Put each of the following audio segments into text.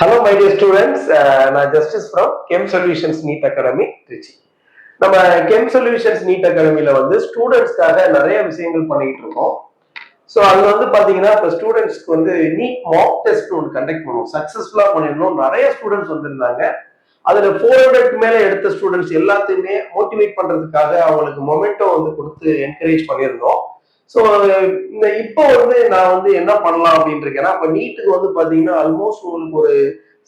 Hello, my dear students. நான் Justice from Chem Solutions NEET Academy, Trichy. நம்ம Chem Solutions NEET Academyல வந்து ஸ்டூடெண்ட்ஸ்க்காக நிறைய விஷயங்கள் பண்ணிட்டு இருக்கோம். ஸோ அது வந்து பாத்தீங்கன்னா இப்போ ஸ்டூடெண்ட்ஸ்க்கு வந்து நீட் மாக் டெஸ்ட் ஒன்று கண்டக்ட் பண்ணுவோம். சக்சஸ்ஃபுல்லா பண்ணிருந்தோம். நிறைய ஸ்டூடெண்ட்ஸ் வந்திருந்தாங்க. அதுல 400க்கு மேல எடுத்த ஸ்டூடெண்ட்ஸ் எல்லாத்தையுமே மோட்டிவேட் பண்றதுக்காக அவங்களுக்கு மொமெண்டோ வந்து கொடுத்து என்கரேஜ் பண்ணியிருந்தோம். ஸோ இந்த இப்போ வந்து நான் வந்து என்ன பண்ணலாம் அப்படின்னு இருக்கேன்னா, இப்போ நீட்டுக்கு வந்து பாத்தீங்கன்னா ஆல்மோஸ்ட் உங்களுக்கு ஒரு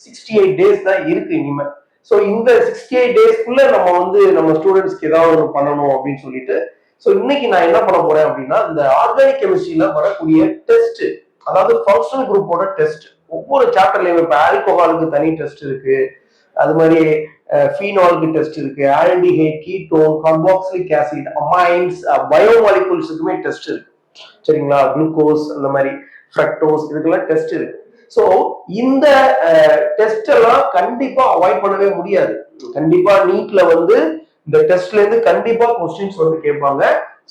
68 டேஸ் தான் இருக்கு இனிமே. ஸோ இந்த 68 டேஸ்க்குள்ள நம்ம வந்து நம்ம ஸ்டூடெண்ட்ஸ்க்கு ஏதாவது ஒன்று பண்ணணும் அப்படின்னு சொல்லிட்டு, ஸோ இன்னைக்கு நான் என்ன பண்ண போறேன் அப்படின்னா, இந்த ஆர்கானிக் கெமிஸ்ட்ரியில வரக்கூடிய டெஸ்ட், அதாவது ஃபங்க்ஷனல் குரூப்போட டெஸ்ட், ஒவ்வொரு சாப்டர்லயும் இப்போ ஆல்கோஹாலுக்கு தனி டெஸ்ட் இருக்கு, அது மாதிரி ஃபீனாலுக்கு டெஸ்ட் இருக்கு, aldehyde, ketone, carboxylic acid, amines, பயோமாலிகூல்ஸுக்குமே டெஸ்ட் இருக்கு. சரிங்களா? குளுக்கோஸ், அந்த மாதிரி ஃப்ரக்டோஸ், இதுக்கெல்லாம் டெஸ்ட் இருக்கு. ஸோ இந்த டெஸ்ட் எல்லாம் கண்டிப்பா அவாய்ட் பண்ணவே முடியாது. கண்டிப்பா நீட்ல வந்து இந்த டெஸ்ட்ல இருந்து கண்டிப்பா கொஸ்டின்ஸ் வந்து கேட்பாங்க.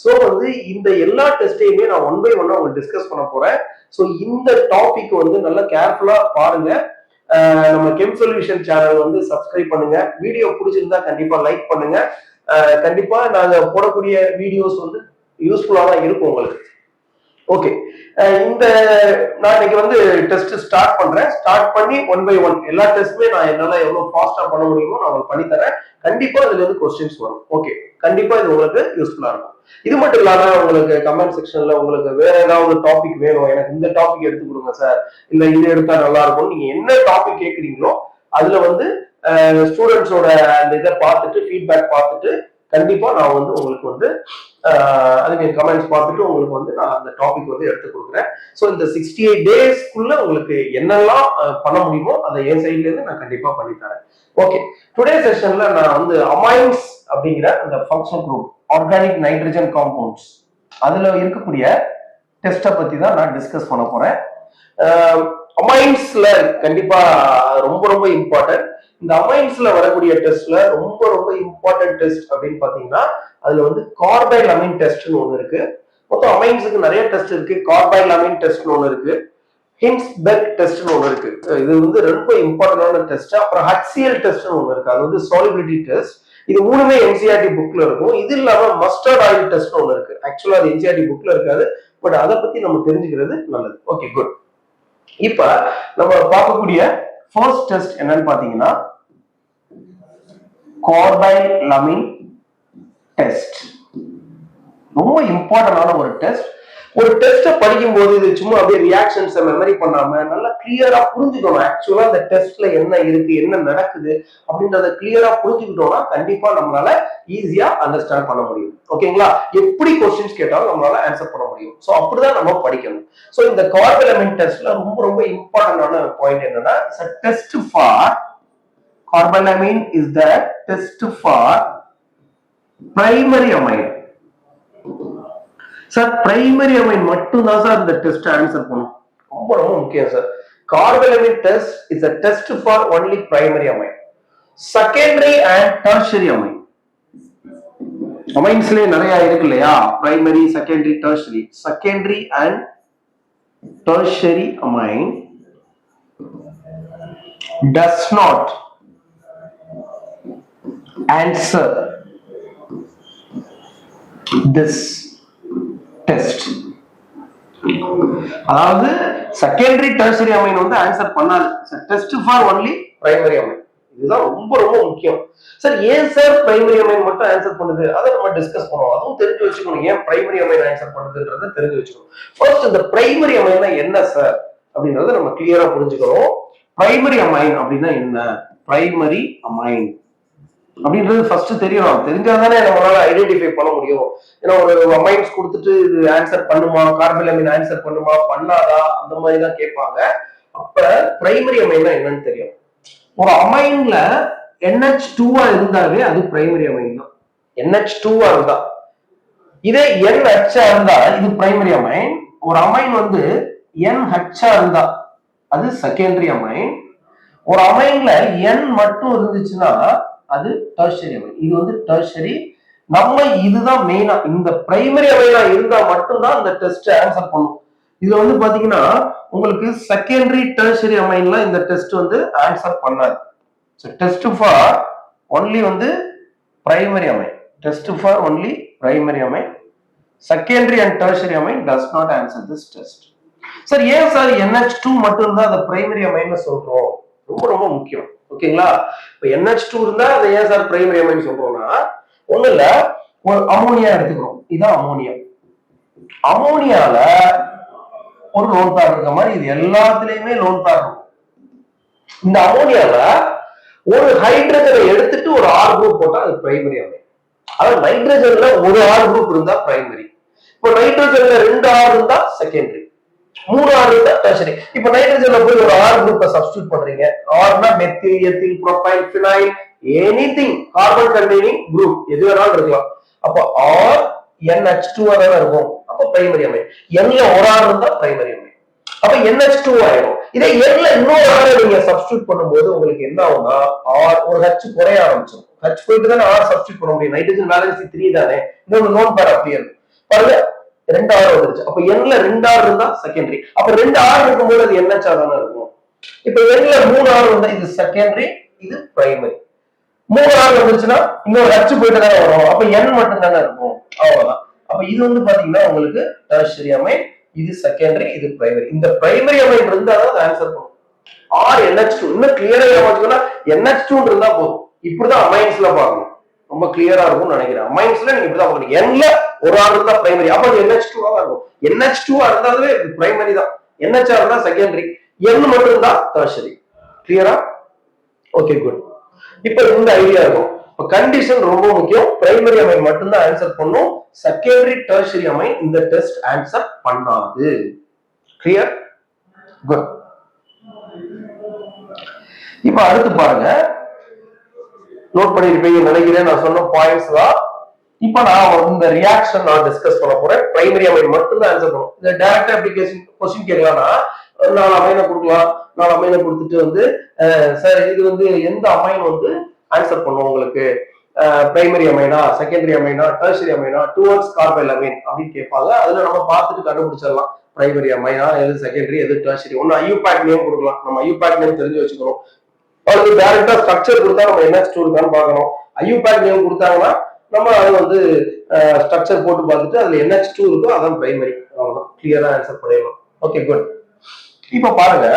ஸோ வந்து இந்த எல்லா டெஸ்டையுமே நான் ஒன் பை ஒன்னா உங்களுக்கு டிஸ்கஸ் பண்ண போறேன். ஸோ இந்த டாபிக் வந்து நல்லா கேர்ஃபுல்லா பாருங்க. நம்ம கெம் சொல்யூஷன் சேனல் வந்து சப்ஸ்கிரைப் பண்ணுங்க. வீடியோ பிடிச்சிருந்தா கண்டிப்பா லைக் பண்ணுங்க. கண்டிப்பா நாங்க போடக்கூடிய வீடியோஸ் வந்து யூஸ்ஃபுல்லா தான் இருக்கும் உங்களுக்கு. ஓகே, இந்த நான் இன்னைக்கு வந்து டெஸ்ட் ஸ்டார்ட் பண்றேன். ஸ்டார்ட் பண்ணி ஒன் பை ஒன் எல்லா டெஸ்ட்டுமே நான் என்னால எவ்வளவு ஃபாஸ்டா பண்ண முடியுமோ நான் உங்களுக்கு பண்ணி தரேன். கண்டிப்பா இதுல இருந்து கொஸ்டின்ஸ் வரும். ஓகே, கண்டிப்பா இது உங்களுக்கு யூஸ்ஃபுல்லா இருக்கும். இது மட்டும் இல்லாம உங்களுக்கு கமெண்ட் செக்ஷன்ல உங்களுக்கு வேற ஏதாவது டாபிக் வேணும், எனக்கு இந்த டாபிக் எடுத்து கொடுங்க சார், இல்ல இது எடுத்தா நல்லா இருக்கும், நீங்க என்ன டாபிக் கேட்குறீங்களோ அதுல வந்து ஸ்டூடெண்ட்ஸோட அந்த இதை பார்த்துட்டு ஃபீட்பேக் பார்த்துட்டு கண்டிப்பா நான் வந்து உங்களுக்கு வந்து அதுக்கு கமெண்ட்ஸ் பார்த்துட்டு உங்களுக்கு வந்து நான் அந்த டாபிக் வந்து எடுத்து கொடுக்குறேன். ஸோ இந்த 68 டேஸ்க்குள்ள உங்களுக்கு என்னெல்லாம் பண்ண முடியுமோ அதை என் சைட்ல இருந்து நான் கண்டிப்பா பண்ணி தரேன். ஓகே, டுடே செஷன்ல நான் வந்து அமைன்ஸ் அப்படிங்கிற அந்த functional group, organic nitrogen compounds, அதுல இருக்கக்கூடிய டெஸ்ட்டை பத்தி தான் நான் டிஸ்கஸ் பண்ண போறேன். அமைன்ஸ்ல கண்டிப்பா ரொம்ப ரொம்ப இம்பார்ட்டன்ட். இந்த அமைன்ஸ்ல வரக்கூடிய டெஸ்ட்ல ரொம்ப ரொம்ப இம்பார்ட்டன்ட் டெஸ்ட் அப்படின்னு பாத்தீங்கன்னா அதுல வந்து கார்பைல் அமீன் டெஸ்ட்னு ஒண்ணு இருக்கு. மொத்தம் அமைன்ஸுக்கு நிறைய டெஸ்ட் இருக்கு. கார்பைல் அமீன் டெஸ்ட்னு ஒண்ணு இருக்கு, ஹின்ஸ்பெர்க் டெஸ்ட்னு ஒண்ணு இருக்கு. இது வந்து ரொம்ப இம்பார்ட்டன்டான டெஸ்ட். அப்புறம் HCl டெஸ்ட்னு ஒண்ணு இருக்கு, அது வந்து சாலிபிலிட்டி டெஸ்ட். இது மூணுமே NCERT புக்ல இருக்கும். இது இல்லாம மஸ்டர்ட் ஆயில் டெஸ்ட் ஒண்ணு இருக்கு. ஆக்சுவலா அது NCERT புக்ல இருக்காது, பட் அதை பத்தி நம்ம தெரிஞ்சுக்கிறது நல்லது. Okay, good. இப்ப நம்ம பார்க்கக்கூடிய ஃபர்ஸ்ட் டெஸ்ட் என்னன்னு பாத்தீங்கன்னா கார்பைல் அமீன் டெஸ்ட். ரொம்ப இம்பார்ட்டன்டான ஒரு டெஸ்ட். ஒரு டெஸ்ட்டை படிக்கும் போது இது சும்மா அப்படியே ரியாக்ஷன்ஸை மெமரி பண்ணாம நல்லா கிளியரா புரிஞ்சுக்கணும். ஆக்சுவலா அந்த டெஸ்ட்ல என்ன இருக்கு, என்ன நடக்குது அப்படின்றத கிளியரா புரிஞ்சுக்கிட்டோம்னா கண்டிப்பா நம்மளால ஈஸியா அண்டர்ஸ்டாண்ட் பண்ண முடியும். ஓகேங்களா? எப்படி கொஸ்டின்ஸ் கேட்டாலும் நம்மளால ஆன்சர் பண்ண முடியும். ஸோ அப்படிதான் நம்ம படிக்கணும். ஸோ இந்த கார்பைல் அமீன் டெஸ்ட்ல ரொம்ப ரொம்ப இம்பார்ட்டன்டான பாயிண்ட் என்னன்னா, it's a test for carbon amine is the test for primary amine. Sir primary amine மட்டும் தான் சார் இந்த டெஸ்ட் ஆன்சர் பண்ணும். ரொம்ப ரொம்ப முக்கியம் sir. Carbyl amine test is a test for only primary amine. Secondary and tertiary amine, அமைன்ஸ்லயே நிறைய இருக்கு இல்லையா? Primary, secondary, tertiary. Secondary and tertiary amine does not answer this test. அதாவது செகண்டரி டெர்ஷரி அமைன் வந்து ஆன்சர் பண்ணாது. Test for only primary amine. இதுதான் ரொம்ப ரொம்ப முக்கியம். சார் ஏன் சார் பிரைமரி அமைன் மட்டும் ஆன்சர் பண்ணுது, அதை நம்ம டிஸ்கஸ் பண்ணுவோம். அதுவும் தெரிஞ்சு வச்சுக்கணும், ஏன் பிரைமரி அமைன் ஆன்சர் பண்ணுதுன்றத தெரிஞ்சு வச்சுக்கணும். ஃபர்ஸ்ட் இந்த பிரைமரி அமைன்னா என்ன சார் அப்படின்றத நம்ம கிளியரா புரிஞ்சுக்கிறோம். பிரைமரி அமைன் அப்படின்னா என்ன? பிரைமரி அமைன் அப்படின்றது ஃபர்ஸ்ட் தெரியணும். தெரிஞ்சாதானே நம்மளால ஐடென்டிஃபை பண்ண முடியும். ஏன்னா ஒரு அமைன்ஸ் கொடுத்துட்டு இது ஆன்சர் பண்ணுமா, கார்பைல் அமீன் ஆன்சர் பண்ணுமா, பண்ணாதா, அந்த மாதிரி தான் கேட்பாங்க. அப்ப பிரைமரி அமைன்னா என்னன்னு தெரியும். ஒரு அமைன்ல NH2 இருந்தாவே அது பிரைமரி அமைன் தான். NH2 இருந்தா, இதே NH இருந்தா இது பிரைமரி அமைன். ஒரு அமைன் வந்து NH இருந்தா அது செகண்டரி அமைன். ஒரு அமைன்ல N மட்டும் இருந்துச்சுன்னா அது டெர்ஷரி அமைன். இது வந்து டெர்ஷரி. நம்ம இதுதான் மெயினா, இந்த பிரைமரி அமைனா இருந்தா மட்டும்தான் இந்த டெஸ்ட் ஆன்சர் பண்ணும். இதுல வந்து பாத்தீங்கன்னா உங்களுக்கு செகண்டரி டெர்ஷரி அமைன்ல இந்த டெஸ்ட் வந்து ஆன்சர் பண்ணாது. டெஸ்ட் ஃபார் ஒன்லி வந்து primary amine, test for only primary amine. Secondary and tertiary amine does not answer this test. Sir ஏன் சார் NH2 மட்டும் தான் அந்த பிரைமரி அமைன் சொல்றோம்? ரொம்ப ரொம்ப முக்கியம். ஓகேங்களா? இப்ப NH2 இருந்தா அதை ஏன் சார் பிரைமரி அமைன் சொல்றோம்னா, ஒண்ணு இல்ல, ஒரு அமோனியா எடுத்துக்கிறோம். இதான் அமோனியா. அமோனியால ஒரு லோன் பேர் இருக்க மாதிரி இது எல்லாத்துலயுமே லோன் பேர் இருக்கும். இந்த அமோனியால ஒரு ஹைட்ரஜனை எடுத்துட்டு ஒரு ஆர் குரூப் போட்டா அது பிரைமரி அமைன். அதாவது நைட்ரஜன்ல ஒரு ஆர் குரூப் இருந்தா பிரைமரி. இப்போ நைட்ரஜன்ல 2 ஆர் இருந்தா செகண்டரி, 3 ஆர் இருந்தா டெர்ஷரி. இப்போ நைட்ரஜன்ல போய் ஒரு ஆர் குரூப்பை சப்ஸ்டிட்யூட் பண்றீங்க. ஆர்னா methyl, ethyl, propyl, phenyl, anything carbon containing group எது வேணாலும் இருக்கலாம். அப்போ ஆர் NH2 தான் இருக்கும். அப்போ பிரைமரி அமைன். Nல ஒரு ஆர் இருந்தா பிரைமரி அமைன். அப்ப NH2 ஆயிடும். இதே Nல இன்னொரு ஆரை நீங்க சப்ஸ்டிட்யூட் பண்ணும்போது உங்களுக்கு என்ன ஆகும்னா ஆர் ஒரு H குறைய ஆரம்பிச்சிடும். H போயிட்டு தானே ஆர் சப்ஸ்டிட்யூட் பண்ண முடியும். நைட்ரஜன் வேலன்சி 3 தானே. இன்னொரு லோன் பேர் அப்படியே இருக்கும். பாருங்க 2 ஆர் வந்துருச்சு. அப்ப Nல 2 ஆர் இருந்தா செகண்டரி. அப்ப 2 ஆர் இருக்கும்போது அது NH தானே இருக்கும். இப்ப Nல 3 ஆர் இருந்தா இது செகண்டரி, இது பிரைமரி. 3 ஆர் வந்துருச்சுன்னா இன்னொரு H போயிட்டு தானே வரும். அப்ப N மட்டும் தானே இருக்கும். அவ்வளவுதான். அப்ப இது வந்து பாத்தீங்கன்னா உங்களுக்கு டெர்ஷரி அமைன், இது செகண்டரி, இது பிரைமரி. இந்த பிரைமரி அமைன் இருந்தா தான் ஆன்சர் பண்ணும். ஆர் NH2 இன்னும் கிளியரா யோசிச்சுன்னா NH2 இருந்தா போதும். இப்படிதான் அமைன்ஸ்ல பார்க்கணும். ரொம்ப கிளியரா இருக்கும்னு நினைக்கிறேன். அமைன்ஸ்ல நீங்க இப்படிதான் பார்க்கணும். Nல ஒரு ஆர் இருந்தா பிரைமரி, அப்ப அது NH2 இருக்கும். NH2 இருந்தாலே பிரைமரி தான். NH இருந்தா செகண்டரி, N மட்டும் இருந்தா டெர்ஷரி. கிளியரா? Okay, good. இப்ப இந்த ஐடியா இருக்கும். கண்டிஷன் ரொம்ப முக்கியம். பிரைமரி அமைன் மட்டும் தான் ஆன்சர் பண்ணும். செகண்டரி டெர்ஷரி அமைன் இந்த டெஸ்ட் ஆன்சர் பண்ணாது. கிளியர்? குட். இப்ப அடுத்து பாருங்க, நோட் பண்ணிருப்பீங்க நினைக்கிறேன். நான் சொன்ன பாயிண்ட்ஸ் தான். இப்ப நான் இந்த ரியாக்ஷன் நான் டிஸ்கஸ் பண்ண போறேன். பிரைமரி அமைன் மட்டும் தான் ஆன்சர் பண்ணும். இந்த டைரக்ட் அப்ளிகேஷன் கொஸ்டின் கேட்கலாம்னா 4 அமைனை கொடுக்கலாம். 4 அமைனை கொடுத்துட்டு வந்து சார் இது வந்து எந்த அமைன் வந்து ஆன்சர் பண்ணும் உங்களுக்கு, பிரைமரி அமைனா, செகண்டரி அமைனா, டெர்ஷரி அமைனா, டுவர்ட்ஸ் கார்பைல் அமைன் அப்படின்னு கேட்பாங்க. அதுல நம்ம பார்த்துட்டு கண்டுபிடிச்சிடலாம் பிரைமரி அமைனா எது, செகண்டரி எது, டெர்ஷரி. ஒன்னு ஐயூபேக் நேம் கொடுக்கலாம். நம்ம ஐயூபேக் நேம் தெரிஞ்சு வச்சுக்கணும். அவருக்கு டைரக்டா ஸ்ட்ரக்சர் கொடுத்தா நம்ம NH2 இருக்கான்னு பார்க்கணும். ஐயூபேக் நேம் கொடுத்தாங்கன்னா நம்ம அது வந்து ஸ்ட்ரக்சர் போட்டு பார்த்துட்டு அதுல NH2 இருக்கோ அதான் பிரைமரி. அவ்வளவுதான். கிளியரா ஆன்சர் பண்ணிடலாம். Okay, good. இப்ப பாருங்க,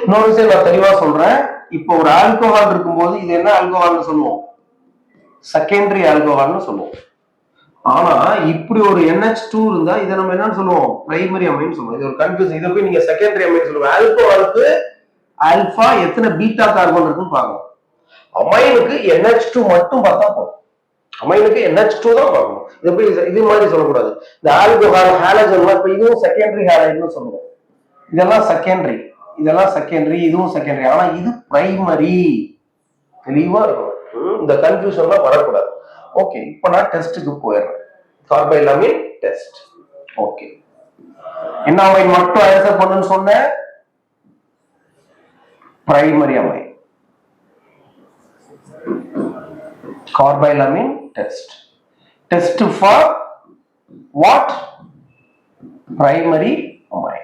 இன்னொரு விஷயம் நான் தெளிவா சொல்றேன். இப்போ ஒரு ஆல்கோஹால் இருக்கும்போது இது என்ன ஆல்கோஹால்னு சொல்லுவோம்? செகண்டரி ஆல்கோஹால்னு சொல்லுவோம். ஆனா இப்படி ஒரு NH2 இருந்தா இதை நம்ம என்னன்னு சொல்லுவோம்? பிரைமரி அமைன் சொல்லுவோம். இது ஒரு கன்ஃபியூஷன். இதை போய் நீங்க செகண்டரி அமைன் சொல்லுவோம். ஆல்கோஹாலுக்கு ஆல்பா எத்தனை பீட்டா கார்பன் இருக்குன்னு பார்க்கணும். அமைனுக்கு NH2 மட்டும் பார்த்தா போதும். அமைனுக்கு NH2 தான் பார்க்கணும். இது போய் இது மாதிரி சொல்லக்கூடாது. இந்த ஆல்கோஹால், ஹாலஜன், இப்ப இதுவும் செகண்டரி ஹாலைட்னு சொல்லுவோம். இதெல்லாம் செகண்டரி, இதெல்லாம் செகண்டரி, இதுவும் செகண்டரி. ஆனா இது பிரைமரி. தெளிவா இருக்கும். இந்த கன்ஃபியூஷன்லாம் வரக்கூடாது. ஓகே, இப்போ நான் டெஸ்ட்டுக்கு போயிடுறேன். Carbyl amine test. ஓகே, என்ன அமைன் மட்டும் ஆன்சர் பண்ணுன்னு சொன்னேன்? Primary amine. Carbyl amine test. Test for what? Primary amine.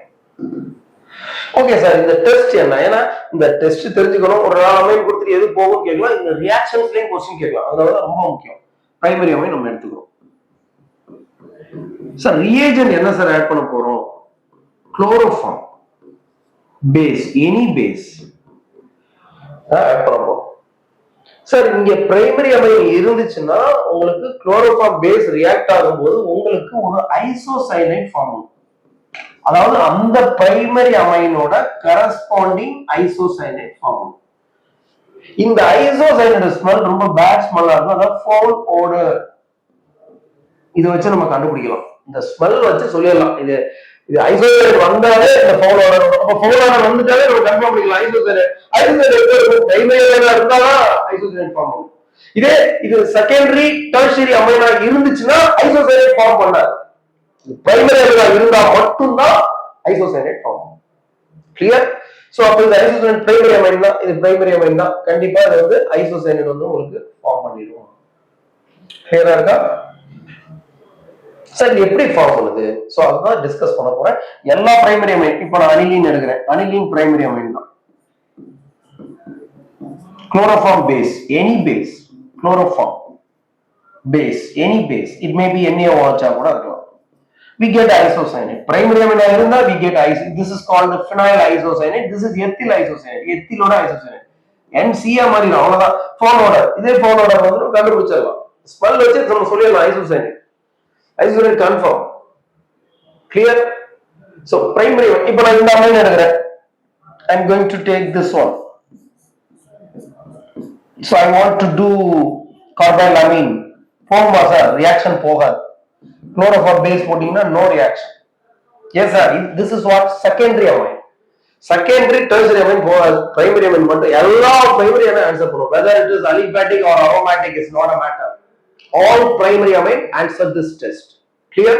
Okay sir, இந்த டெஸ்ட் என்ன? ஏன்னா இந்த டெஸ்ட் தெரிஞ்சுக்கணும். ஒரு 4 அமைன் கொடுத்துட்டு எது போகும் கேட்கலாம். இந்த ரியாக்ஷன்ஸ்லயும் கொஸ்டின் கேட்கலாம். அதனால ரொம்ப முக்கியம். பிரைமரி அமைன் நம்ம எடுத்துக்கிறோம். சார் ரியேஜென்ட் என்ன சார் ஆட் பண்ண போறோம்? Chloroform, base, any base add பண்ண போறோம். சார் இங்க பிரைமரி அமைன் இருந்துச்சுன்னா உங்களுக்கு குளோரோஃபார்ம் பேஸ் ரியாக்ட் ஆகும்போது உங்களுக்கு ஒரு ஐசோசைனைட் ஃபார்ம் ஆகும். அதாவது அந்த பிரைமரி அமைனோட கரஸ்பாண்டிங் ஐசோசைனைட் ஃபார்ம். இந்த ஐசோசைனைட் ஸ்மெல் ரொம்ப பேட் ஸ்மெல்லா இருக்கும். அதாவது ஃபவுல் ஓடர். இதை வச்சு நம்ம கண்டுபிடிக்கலாம். இந்த ஸ்மெல் வச்சு சொல்லிடலாம் இது இது ஐசோசைனைட் வந்தாலே இந்த ஃபவுல் ஓடர். அப்ப ஃபவுல் ஓடர் வந்துட்டாலே நம்ம கன்ஃபார்ம் பண்ணிக்கலாம் ஐசோசைனைட். ஐசோசைனைட் பிரைமரி அமைனா இருந்தாதான் ஐசோசைனைட் ஃபார்ம் ஆகும். இதே இது செகண்டரி டெர்ஷரி அமைனா இருந்துச்சுன்னா ஐசோசைனைட் ஃபார்ம் பண்ணாது. பிரைமரி அமைனா இருந்தா மட்டும்தான் ஐசோசைனைட் ஃபார்ம். கிளியர்? சோ அப்ப இந்த ஐசோசைனைட் பிரைமரி அமைன் தான். இது பிரைமரி அமைன் தான். கண்டிப்பா இது வந்து ஐசோசைனைட் வந்து உங்களுக்கு ஃபார்ம் பண்ணிடுவோம். கிளியரா இருக்கா? சார் எப்படி ஃபார்ம் பண்ணுது? சோ அதுதான் டிஸ்கஸ் பண்ண போறேன். எல்லா பிரைமரி அமைன் இப்போ நான் அனிலீன் எடுக்கிறேன். அனிலீன் பிரைமரி அமைன் தான். chloroform base, any base, chloroform base, any base, it may be NaOH கூட இருக்கலாம். We get isocyanate. Primary amine இருந்தா we get this is called the phenyl isocyanate. This is ethyl isocyanate. Ethylோட isocyanate. NCA மாதிரி அவ்வளவுதான். ஃபோனோட இதே ஃபோனோட வந்து கண்டுபிடிச்சிடலாம். ஸ்மெல் வச்சு நம்ம சொல்லிடலாம் isocyanate. Isocyanate confirm. Clear? So primary இப்போ நான் இந்த அமைன் எடுக்கிறேன். I'm going to take this one. So I want to do carbylamine. போகுமா சார்? reaction போகாது. Chloroform base போட்டீங்கன்னா no reaction. Yes sir, this is what secondary amine. Secondary tertiary amine போகாது. Primary amine மட்டும் எல்லா primary amine answer பண்ணும். Whether it is aliphatic or aromatic is not a matter. All primary amine answer this test. Clear?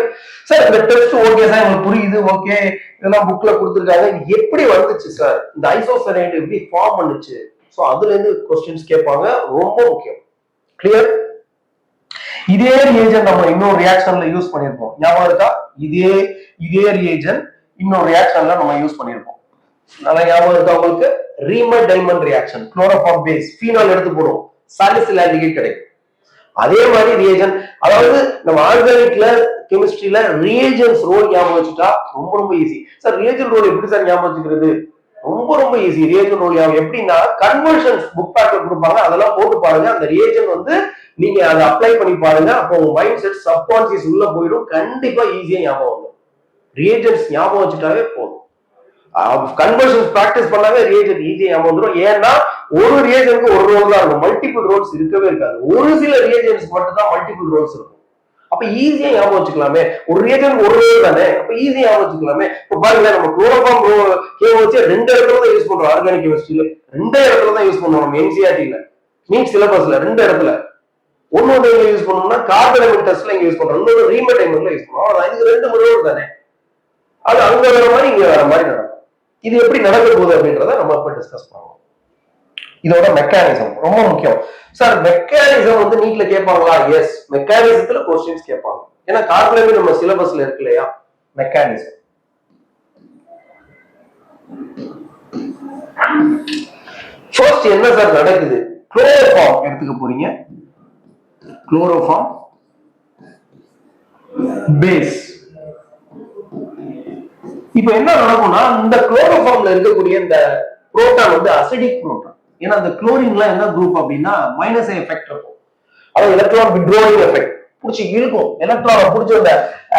Sir, இந்த test okay sir, உங்களுக்கு புரியுது, okay, இதெல்லாம் புக்ல கொடுத்திருக்காங்க. எப்படி வந்துச்சு சார்? இந்த ஐசோசயனைட் எப்படி ஃபார்ம் பண்ணுச்சு? சோ அதுல இருந்து क्वेश्चंस கேட்பாங்க, ரொம்ப முக்கியம். கிளியர்? இதே ரிஏஜென்ட் நம்ம இன்னொரு ரியாக்ஷன்ல யூஸ் பண்ணிருப்போம். ஞாபகம் இருக்கா? இதே ரிஏஜென்ட் இன்னொரு ரியாக்ஷன்ல நம்ம யூஸ் பண்ணிருப்போம். நல்லா ஞாபகம் இருக்கா உங்களுக்கு? Reimer Tiemann reaction, chloroform base, phenol எடுத்து போடுவோம், சாலிசில் ஆல்டிகைட் கிடைக்கும். அதே மாதிரி ரிஏஜென்ட், அதாவது நம்ம ஆர்கானிக்ல கெமிஸ்ட்ரியில ரிஏஜென்ட்ஸ் ரோல் ஞாபகம் வச்சுட்டா ரொம்ப ரொம்ப ஈஸி. சார் ரிஏஜென்ட் ரோல் எப்படி சார் ஞாபகம் வச்சுக்கிறது? ரொம்ப ஈஸி. ரிஏஜென்ட் ரோல் ஞாபகம் எப்படின்னா, கன்வர்ஷன்ஸ் புக் பேக்ல கொடுப்பாங்க, அதெல்லாம் போட்டு பாருங்க. அந்த ரிஏஜென்ட் வந்து நீங்க அதை அப்ளை பண்ணி பாருங்க. அப்போ உங்க மைண்ட் செட் சப்கான்சியஸ் உள்ள போயிடும். கண்டிப்பா ஈஸியா ஞாபகம் வரும். ரிஏஜென்ட்ஸ் ஞாபகம் வச்சுட்டாவே போதும். கன்வர்ஷன்ஸ் பிராக்டிஸ் பண்ணாவே ரிஏஜென்ட் ஈஸியா ஞாபகம் வந்துடும். ஏன்னா ஒரு ரிஏஜென்ட்க்கு ஒரு ரோல் தான் இருக்கும், மல்டிபிள் ரோல்ஸ் இருக்கவே இருக்காது. ஒரு சில ரிஏஜென்ட்ஸ் மட்டும் தான் மல்டிபிள் ரோல்ஸ் இருக்கும். அப்ப ஈஸியா ஞாபகம் வச்சுக்கலாமே. ஒரு ரிஏஜென்ட் ஒரு ரோல் தானே, அப்ப ஈஸியா ஞாபகம் வச்சுக்கலாமே. இப்ப பாருங்க, நம்ம குளோரோஃபார்ம் வச்சு 2 இடத்துல தான் யூஸ் பண்றோம். ஆர்கானிக் கெமிஸ்ட்ரியில 2 இடத்துல தான் யூஸ் பண்றோம். நம்ம என்சிஆர்டில நீட் சிலபஸ்ல 2 இடத்துல. ஒன்னு யூஸ் பண்ணோம்னா கார்பன் டெஸ்ட்ல இங்க யூஸ் பண்றோம், இன்னொரு ரீமர் டைமண்ட்ல யூஸ் பண்றோம். இதுக்கு 2 ரோல் தானே. அது அங்க வர மாதிரி இங்க வர மாதிரி நடக்கும். இது எப்படி நடக்க போகுது அப்படின்றத நம்ம இப்ப டிஸ்கஸ் பண்ணுவோம். இதோட மெக்கானிசம் ரொம்ப முக்கியம். சார் மெக்கானிசம் வந்து நீட்ல கேட்பாங்களா? எஸ், மெக்கானிசத்துல क्वेश्चंस கேட்பாங்க. ஏன்னா கார்பன் நம்ம சிலபஸ்ல இருக்கு இல்லையா? மெக்கானிசம் ஃபர்ஸ்ட் என்ன சார் நடக்குது? குளோரோஃபார்ம் எடுத்துக்க போறீங்க. Chloroform base. இப்போ என்ன நடக்கும்னா, இந்த குளோரோஃபார்ம்ல இருக்கக்கூடிய இந்த புரோட்டான் வந்து அசிடிக் புரோட்டான். ஏன்னா அந்த குளோரின்ல என்ன குரூப் அப்படின்னா மைனஸ் எஃபெக்ட் இருக்கும். அது எலக்ட்ரான் வித்ட்ராயிங் எஃபெக்ட் புடிச்சு இழுக்கும். எலக்ட்ரானை புடிச்சு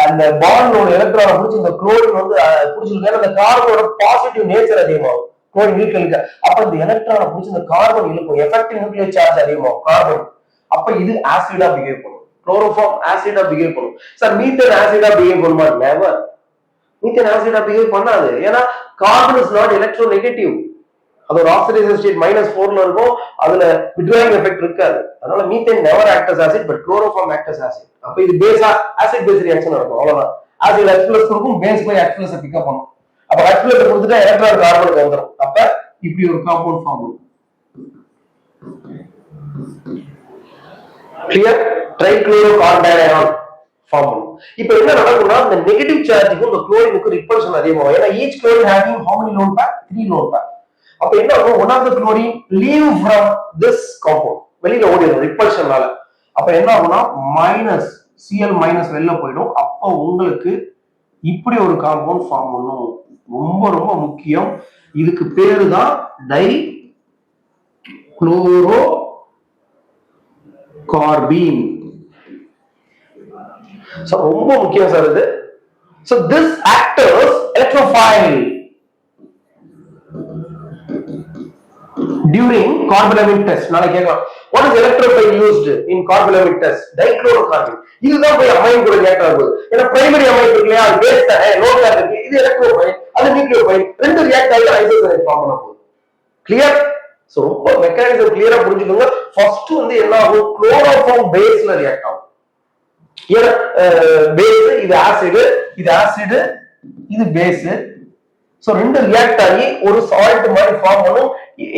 அந்த பாண்டோட எலக்ட்ரானை புடிச்சு இந்த குளோரின் வந்து புடிச்சிருக்கு. அந்த கார்பனோட பாசிட்டிவ் நேச்சர் அதிகமாகும். குளோரின் இழுக்க அப்ப இந்த எலக்ட்ரானை புடிச்சு இந்த கார்பன் இழுக்கும். எஃபெக்டிவ் நியூக்ளியர் சார்ஜ் அதிகமாகும் கார்பன். அப்ப இது ஆசிடா பிஹேவ் பண்ணும். குளோரோஃபார்ம் ஆசிடா பிஹேவ் பண்ணும். சார் மீத்தேன் ஆசிடா பிஹேவ் பண்ணுமா? நெவர். மீத்தேன் ஆசிடா பிஹேவ் பண்ணாது. ஏன்னா கார்பன் இஸ் நாட் எலக்ட்ரோநெகட்டிவ். அது ஒரு ஆக்சிடைசேஷன் ஸ்டேட் -4ல இருக்கும். அதுல வித்ட்ராயிங் எஃபெக்ட் இருக்காது. அதனால methane never act as acid, but chloroform act as acid. அப்ப இது பேஸா ஆசிட் பேஸ் ரியாக்ஷன் நடக்கும். அவ்வளவுதான். ஆசிட் H+ கொடுக்கும், பேஸ் போய் H+ பிக்கப் பண்ணும். அப்ப H+ கொடுத்துட்டா எலக்ட்ரான் கார்பனுக்கு வந்துடும். அப்ப இப்படி ஒரு காம்பவுண்ட் ஃபார்ம் ஆகும். கிளியர்? ட்ரைக்ளோரோகார்பனையான் ஃபார்ம் பண்ணும். இப்போ என்ன நடக்கும்னா, இந்த நெகட்டிவ் சார்ஜுக்கும் இந்த குளோரினுக்கு ரிப்பல்ஷன் அதிகமாகும். ஏன்னா each chlorine having how many lone pair? 3 lone pair. அப்ப என்ன ஆகும்? one of the chlorine leave from this compound, வெளியில ஓடிடும் ரிப்பல்ஷனால. அப்ப என்ன ஆகும்னா Cl- வெளில போயிடும். அப்ப உங்களுக்கு இப்படி ஒரு காம்பவுண்ட் ஃபார்ம் பண்ணும். ரொம்ப ரொம்ப முக்கியம். இதுக்கு பேரு தான் டை குளோரோ கார்பீன். சோ ரொம்ப முக்கியம் சார் இது. So this actors electrophile during carbolamine test. நாளை கேட்கலாம், what is electrophile used in carbolamine test? Dichlorocarbon. இதுதான் போய் அமைன் கூட ரியாக்ட் ஆகுது. ஏன்னா பிரைமரி அமைன் இருக்கு இல்லையா, அது பேஸ் தானே, லோக்கல் இருக்கு. இது எலக்ட்ரோஃபைல், அது நியூக்ளியோஃபைல். ரெண்டு ரியாக்ட் ஆகி ஐசோசயனைட் ஃபார்ம் பண்ண போகுது. கிளியர்? சோ ரொம்ப மெக்கானிசம் கிளியரா புரிஞ்சுக்கோங்க. ஃபர்ஸ்ட் வந்து என்ன ஆகும்? குளோரோஃபார்ம் பேஸ்ல ரியாக்ட் ஆகும். ஏன்னா பேஸ் இது ஆசிட், இது பேஸ். சோ ரெண்டு ரியாக்ட் ஆகி ஒரு சால்ட் மாதிரி ஃபார்ம் பண்ணும்.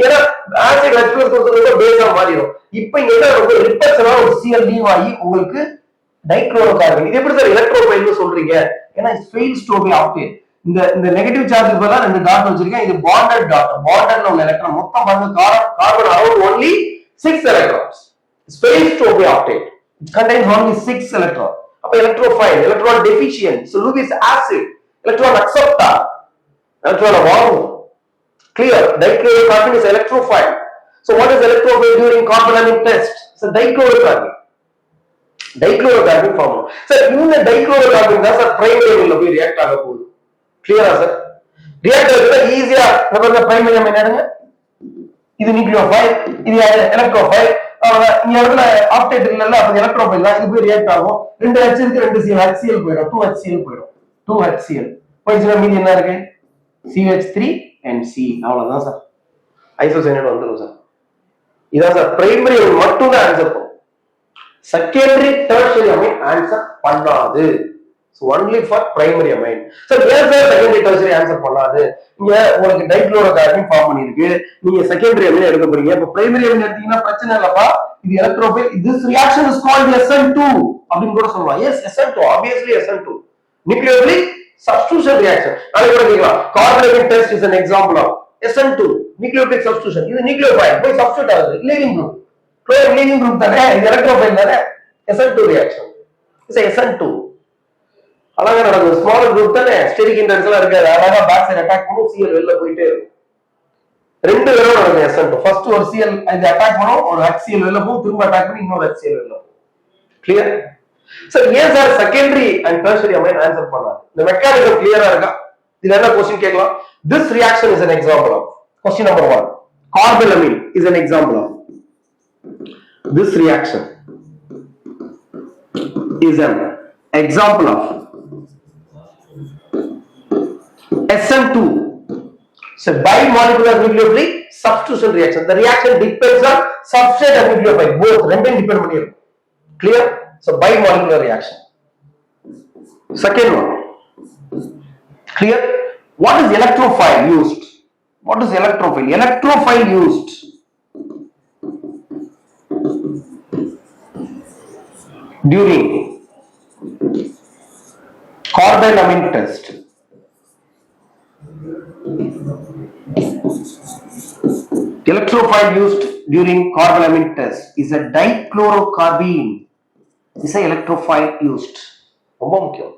ஏன்னா ஆசிட் H+ கொடுத்ததுக்கு பேஸா மாறிடும். இப்போ இங்க என்ன ரிப்பல்ஷனா ஒரு Cl லீவ் ஆகி உங்களுக்கு டைக்ளோரோகார்பன். இது எப்படி சார் எலக்ட்ரோஃபைல்னு சொல்றீங்க? ஏன்னா it fails to be octet. இந்த நெகட்டிவ் சார்ஜ் பதிலா ரெண்டு டாட் வச்சிருக்கேன். இது பாண்டட் டாட். பாண்டட்ல உள்ள எலக்ட்ரான் மொத்தம் பாருங்க carbon around only 6 electrons. It fails to be octet. It contains only 6 electrons. அப்ப electrophile, electron deficient. So Lewis acid, electron acceptor, electron warm. Clear? Dichlorocarbon is electrophile. So what is electrophile during carbonyl test? So dichlorocarbon. Dichlorocarbon formula. Sir, இந்த dichlorocarbon தான் sir primary அமீன்ல போய் react ஆக போகுது. கிளியரா sir? React ஆகுறது ஈஸியா நம்ம primary Ameen எடுங்க. இது நியூக்ளியோஃபைல், இது எலக்ட்ரோஃபைல். இங்க இடத்துல ஆக்டேட் இல்லல, அப்ப எலக்ட்ரோஃபைல் தான். இது போய் ரியாக்ட் ஆகும். ரெண்டு H இருக்கு, ரெண்டு Cl, HCl போயிடும். 2HCl போயிடும். 2HCl. போயிடுச்சுனா மீதி என்ன இருக்கு? CH3 and C. அவ்வளவுதான் சார். ஐசோசைனேட் வந்துரும் சார். இதான் சார் பிரைமரி மட்டும் தான் ஆன்சர் பண்ணும். செகண்டரி டெர்ஷரி அமீன் ஆன்சர் பண்ணாது. So only for primary amine. So ஏன் சார் செகண்டரி டெர்ஷரி ஆன்சர் பண்ணாது? இங்க உங்களுக்கு டைக்ளோரோகார்பன் ஃபார்ம் பண்ணிருக்கு. நீங்க செகண்டரி அமீன் எடுக்க போறீங்க. இப்ப பிரைமரி அமீன் எடுத்தீங்கன்னா பிரச்சனை இல்லப்பா. இது electrophile. This reaction is called SN2 அப்படினு கூட சொல்லலாம். Yes, SN2, obviously SN2. Nucleophilic substitution reaction. நாளைக்கு கூட கேட்கலாம். Carbonyl test is an example of SN2, nucleophilic substitution. இது நியூக்ளியோஃபைல் போய் சப்ஸ்டிட்யூட் ஆகுது. Leaving group. chlorine leaving group தானே, இது எலக்ட்ரோஃபைல் தானே. SN2 reaction. It's a SN2. அழகா நடக்கும். ஸ்மாலர் குரூப் தானே, ஸ்டெரிக் ஹிண்டன்ஸ் எல்லாம் இருக்காது. அழகா பேக் சைடு அட்டாக் பண்ணும், Cl வெளில போயிட்டே இருக்கும். ரெண்டு தடவை நடக்கும் SN2. ஃபர்ஸ்ட் ஒரு Cl இது அட்டாக் பண்ணும், ஒரு HCl வெளில போகும், திரும்ப அட்டாக் பண்ணி இன்னொரு HCl வெளில போகும். கிளியர்? சார் ஏன் sir secondary and tertiary amine answer பண்ணாது? இந்த மெக்கானிசம் கிளியரா இருக்கா? இதுல என்ன क्वेश्चन கேட்கலாம்? This reaction is an example of. Question number 1. Carbylamine is an example of. This reaction is an example of SN2. So bimolecular nucleophilic substitution reaction. The reaction depends on substrate and nucleophile. Both ரெண்டும் depend பண்ணிருக்கு. Clear? So bimolecular reaction. Second one. Clear? What is electrophile used? What is electrophile? Electrophile used during carbylamine test. Electrophile used during carbylamine test is a dichlorocarbene. Is a electrophile used. ரொம்ப முக்கியம்.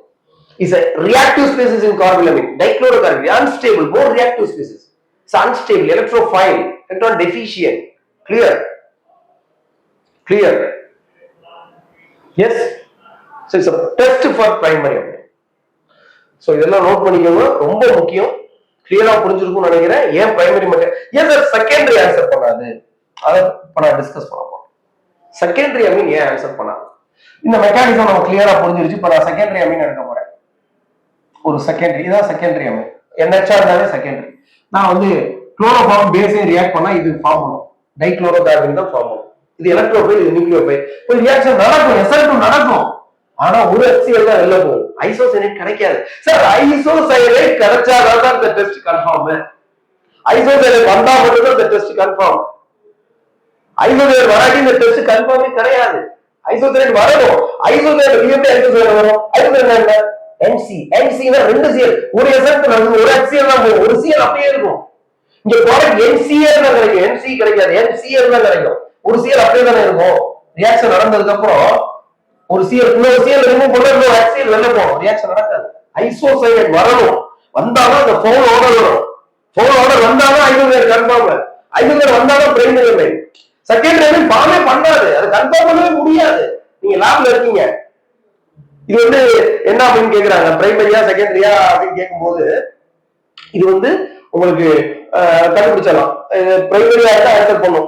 Is a reactive species in carbylamine. Dichlorocarbene, unstable, more reactive species. It's unstable, electrophile, electron deficient. Clear? Clear? Yes? So it's a test for primary amine. So இதெல்லாம் note பண்ணிக்கோங்க, ரொம்ப முக்கியம். கிளியரா புரிஞ்சிருக்கும்னு நினைக்கிறேன். ஏன் பிரைமரி மட்டும், ஏன் சார் செகண்டரி ஆன்சர் பண்ணாது? அதை நான் டிஸ்கஸ் பண்ண போறேன். செகண்டரி அமீன் ஏன் ஆன்சர் பண்ணாது? இந்த மெக்கானிசம் நம்ம கிளியரா புரிஞ்சிருச்சு. இப்ப நான் செகண்டரி அமீன் எடுக்க போறேன். ஒரு செகண்டரி, இதான் செகண்டரி அமீன். NHR இருந்தாலே செகண்டரி. நான் வந்து குளோரோஃபார்ம் பேஸையும் ரியாக்ட் பண்ணா இது ஃபார்ம் பண்ணும். டைக்ளோரோகார்பன் தான் ஃபார்ம் பண்ணும். இது எலக்ட்ரோஃபைல், இது நியூக்ளியோஃபைல். ஒரு ரியாக்ஷன் நடக்கும், SN2 நடக்கும். ஆனா ஒரு HCl தான் வெளில போகும். ஐசோசைனேட் கிடைக்காது. சார் ஐசோசைனேட் கிடைச்சாதான் தான் இந்த டெஸ்ட் கன்ஃபார்ம். ஐசோசைனேட் வந்தா மட்டும் தான் இந்த டெஸ்ட் கன்ஃபார்ம். ஐசோசைனேட் வராட்டி இந்த டெஸ்ட் கன்ஃபார்மே கிடையாது. ஐசோசைனேட் வரணும். ஐசோசைனேட் எப்படி ஐசோசைனேட் வரும்? ஐசோசைனேட் என்ன? NC. NC னா ரெண்டு Cl. ஒரு SN2 நடந்து ஒரு HCl தான் போகும். ஒரு Cl அப்படியே இருக்கும். இங்க ப்ராடக்ட் NCl தான் கிடைக்கும். NC கிடைக்காது. NCl தான் கிடைக்கும். ஒரு Cl அப்படியே தானே இருக்கும். ரியாக்ஷன் நடந்ததுக்கு அப்புறம் ஒரு Cl இன்னொரு Cl ரிமூவ் பண்ணா இன்னொரு HCl வெளில போகும். ரியாக்ஷன் நடக்காது. ஐசோசைனேட் வரணும். வந்தாதான் அந்த ஃபோன் ஆர்டர் வரும். ஃபோன் ஆர்டர் வந்தாதான் ஐசோசைனேட் கன்ஃபார்ம். ஐசோசைனேட் வந்தாதான் பிரைமரி அமீன். செகண்டரி அமீன் ஃபார்மே பண்ணாது. அது கன்ஃபார்ம் பண்ணவே முடியாது. நீங்க லேப்ல இருக்கீங்க. இது வந்து என்ன அப்படின்னு கேக்குறாங்க, பிரைமரியா செகண்டரியா அப்படின்னு கேட்கும்போது இது வந்து உங்களுக்கு கண்டுபிடிச்சலாம். பிரைமரியா இருந்தா ஆன்சர் பண்ணும்,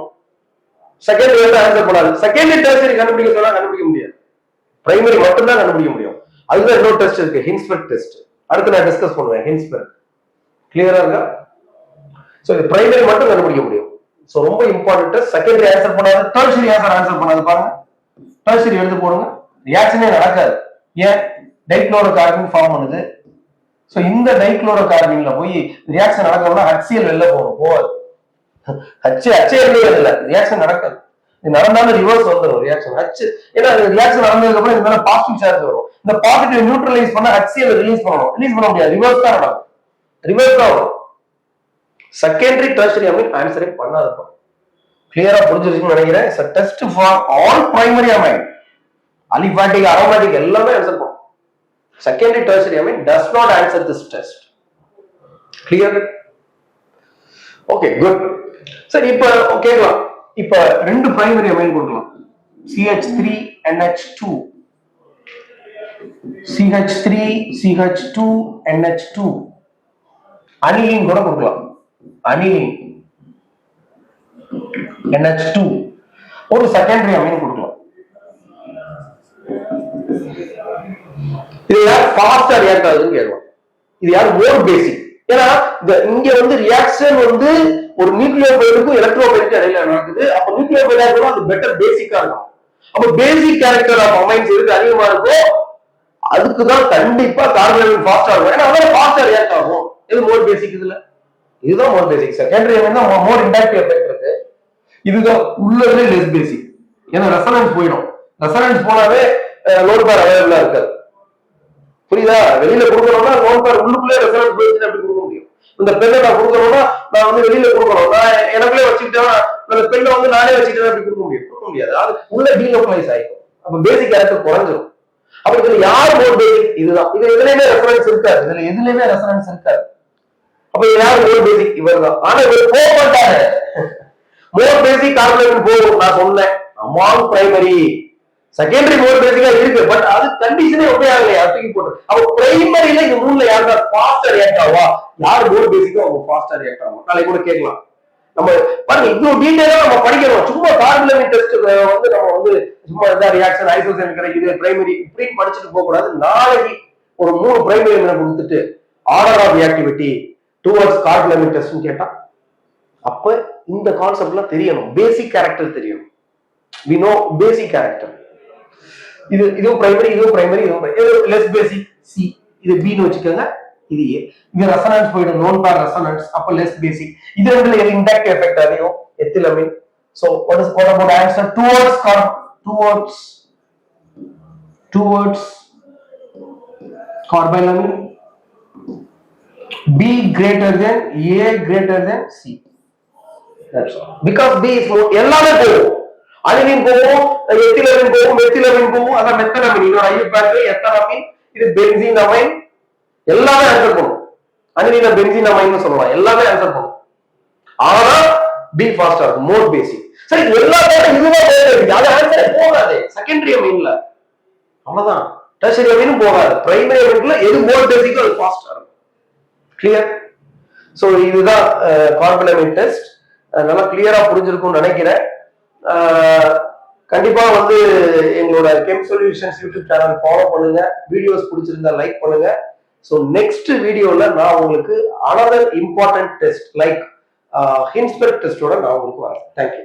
செகண்டரி இருந்தா ஆன்சர் பண்ணாது. செகண்டரி டெர்ஷரி கண்டுபிடிக்க சொன்னா கண்டுபிடிக்க முடியாது. பிரைமரி மட்டும் தான் கண்டுபிடிக்க முடியும். அதுதான் இன்னொரு டெஸ்ட் இருக்கு, ஹின்ஸ்பெர்க் டெஸ்ட். அடுத்து நான் டிஸ்கஸ் பண்ணுவேன் ஹின்ஸ்பெர்க். கிளியரா இருக்கா? சோ இது பிரைமரி மட்டும் கண்டுபிடிக்க முடியும். சோ ரொம்ப இம்பார்ட்டன்ட் டெஸ்ட். செகண்டரி ஆன்சர் பண்ணாது, டெர்ஷரி ஆன்சர் பண்ணாது. பாருங்க, டெர்ஷரி எடுத்து போடுங்க, ரியாக்ஷனே நடக்காது. ஏன்? டைக்ளோரோகார்பன் ஃபார்ம் பண்ணுது. சோ இந்த டைக்ளோரோகார்பன்ல போய் ரியாக்ஷன் நடக்கணும்னா HCl வெளில போகும். போகாது. HCl இல்ல, ரியாக்ஷன் நடக்காது. நடந்தாலும் ரிவர்ஸ் வந்துடும் ரியாக்ஷன் ஹச். ஏன்னா ரியாக்ஷன் நடந்ததுக்கு அப்புறம் இது மேல பாசிட்டிவ் சார்ஜ் வரும். இந்த பாசிட்டிவ் நியூட்ரலைஸ் பண்ண HCl ரிலீஸ் பண்ணணும். ரிலீஸ் பண்ண முடியாது, ரிவர்ஸ் தான் நடக்கும். ரிவர்ஸ் தான் வரும். செகண்டரி டெர்ஷரி அமீன் ஆன்சரே பண்ணாதப்போ. கிளியரா புரிஞ்சிருக்குன்னு நினைக்கிறேன். It's a test for all primary amine. Aliphatic aromatic எல்லாமே ஆன்சர் பண்ணும். Secondary tertiary amine does not answer this test. Clear? Okay, good. சரி, இப்ப கேட்கலாம். இப்ப ரெண்டு பிரைமரி அமைன் கொடுக்கலாம். CH3NH2 CH3CH2NH2 அனிலின் கூட கொடுக்கலாம். அனிலின் NH2 ஒரு செகண்டரி அமைன் கொடுக்கலாம். இது யார் ஃபாஸ்டா ரியாக்ட் ஆகுதுன்னு கேட்கலாம். இது யார் மோர் பேசிக். ஏன்னா இங்க வந்து ரியாக்ஷன் வந்து ஒரு நியூக்ளியோபைடுக்கும் எலக்ட்ரோபைடுக்கும் இடையில நடக்குது. அப்ப நியூக்ளியோபைடா இருக்கும் அது பெட்டர் பேசிக்கா இருக்கும். அப்ப பேசிக் கேரக்டர் ஆஃப் அமைன்ஸ் எதுக்கு அதிகமா இருக்கும், அதுக்குதான் கண்டிப்பா கார்பன் ஃபாஸ்டா இருக்கும். ஏன்னா அதான் ஃபாஸ்டா ரியாக்ட் ஆகும். இது மோர் பேசிக். இதுதான் மோர் பேசிக். செகண்டரி அமைன் தான் மோர் இன்டாக்டிவ் எஃபெக்ட் இருக்கு. இதுதான் உள்ளதுல லெஸ் பேசிக். ஏன்னா ரெசனன்ஸ் போயிடும். ரெசனன்ஸ் போனாவே லோட் பேர் அவைலபிளா இருக்காது. புரியுதா? வெளியில கொடுக்கணும்னா லோன் பேர் உள்ளுக்குள்ளே ரெசனன்ஸ் போயிடுச்சு அப்படி கொடுக்க முடியும். இந்த பெண்ணை நான் கொடுக்கணும்னா நான் வந்து வெளியில கொடுக்கணும், நான் எனக்குள்ளே வச்சுக்கிட்டேன்னா அந்த பெண்ணை வந்து நானே வச்சுக்கிட்டேன் அப்படி கொடுக்க முடியாது. அது உள்ள டீலோக்கலைஸ் ஆயிடும். அப்ப பேசிக் கேரக்டர் குறைஞ்சிடும். அப்ப இதுல யார் மோர் பேசிக்? இதுதான். இது எதுலையுமே ரெஃபரன்ஸ் இருக்காது. இதுல எதுலையுமே ரெஃபரன்ஸ் இருக்காது. அப்ப இது யார் மோர் பேசிக்? இவர் தான். ஆனா இவர் போக மாட்டாங்க. மோர் பேசிக் கார்பன் போகும். நான் சொன்னேன் அமாங் பிரைமரி. செகண்டரி மோர் பேசிக்கா இருக்கு, பட் அது கண்டிஷனே ஒரே ஆகலையா தூக்கி போட்டு. அப்ப பிரைமரியில இந்த மூணுல யாருன்னா ஃபாஸ்டா ரியாக்ட் ஆவா, யார் மோர் பேசிக்கோ அவங்க ஃபாஸ்டா ரியாக்ட் ஆகும். நாளைக்கு கூட கேட்கலாம். நம்ம பாருங்க, இவ்வளவு டீடைலா நம்ம படிக்கணும். சும்மா கார்பன் டெஸ்ட் வந்து நம்ம வந்து சும்மா இருந்தா ரியாக்ஷன் ஐசோசைன் கிடைக்குது பிரைமரி இப்படின்னு படிச்சுட்டு போக கூடாது. நாளைக்கு ஒரு 3 பிரைமரி அமினை கொடுத்துட்டு order of reactivity towards carbon test கேட்டா அப்ப இந்த கான்செப்ட்லாம் தெரியணும். பேசிக் கேரக்டர் தெரியணும். we know basic character. இதுவும் பிரைமரி, இதுவும் பிரைமரி, இதுவும் லெஸ் பேசிக் சி. இது பி னு வச்சுக்கோங்க. இது ஏ. இது ரெசனன்ஸ் போயிடும், நோன் பேர் ரெசனன்ஸ். அப்ப லெஸ் பேசிக். இது ரெண்டுல எது இன்டாக்டிவ் எஃபெக்ட் அதிகம்? Ethylamine. So what about answer towards carbylamine. B greater than A greater than C. That's all. Because B is more. எல்லாமே போகும். அனிலின் போகும், எத்திலமின் போகும், மெத்திலமின் போகும். அதான் மெத்தலமின். இதோட ஐயூபேக்டரி எத்தலமின். இது பென்சீன் அமைன். எல்லாமே ஆன்சர் பண்ணும். அனிலின பென்சீன் அமைன்னு சொல்லலாம். எல்லாமே ஆன்சர் பண்ணும். ஆனா பி ஃபாஸ்டா இருக்கும், மோர் பேசிக். சரி, எல்லா பேரும் இதுதான் போயிருக்கு. அது ஆன்சரே போகாது. செகண்டரி அமைன்ல அவ்வளவுதான். டெர்ஷரி அமைனும் போகாது. பிரைமரி அமைன்ல எது மோர் பேசிக்கோ அது ஃபாஸ்டா இருக்கும். கிளியர்? சோ இதுதான் கார்பன் அமைன் டெஸ்ட். நல்லா கிளியரா புரிஞ்சிருக்கும்னு நினைக்கிறேன். கண்டிப்பா வந்து எங்களோட gem solutions YouTube channel follow பண்ணுங்க. வீடியோஸ் பிடிச்சிருந்தா லைக் பண்ணுங்க. ஸோ நெக்ஸ்ட் வீடியோல நான் உங்களுக்கு அனதர் இம்பார்ட்டன்ட் டெஸ்ட் லைக் ஹின்ஸ்பெர்க் டெஸ்டோட நான் உங்களுக்கு வரேன். தேங்க்யூ.